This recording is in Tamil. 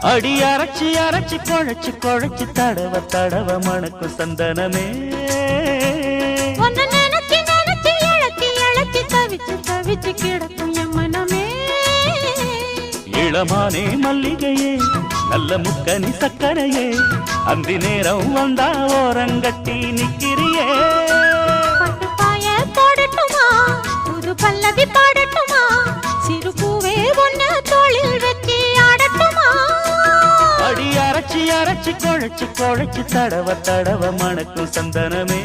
அடி அரைச்சி அரைச்சி குழைச்சி குழைச்சி தடவ தடவ மணக்கும் சந்தனமே நினைச்சு நினைச்சு இழச்சி இழச்சி தவிச்சு தவிச்சு கிடக்கும் என் மனமே இளமானே மல்லிகையே நல்ல முக்கனி சக்கரையே அந்தி நேரம் வந்தா ஓரங்கட்டி நிக்கிறியே பட்டு பாய போடட்டுமா புது பல்லவி பாடட்டுமா சிறு பூவே ஒன்னு தோளில் வச்சு ஆடட்டுமா அடி அரைச்சி அரைச்சி குழைச்சி குழைச்சி தடவ தடவ மணக்கும் சந்தனமே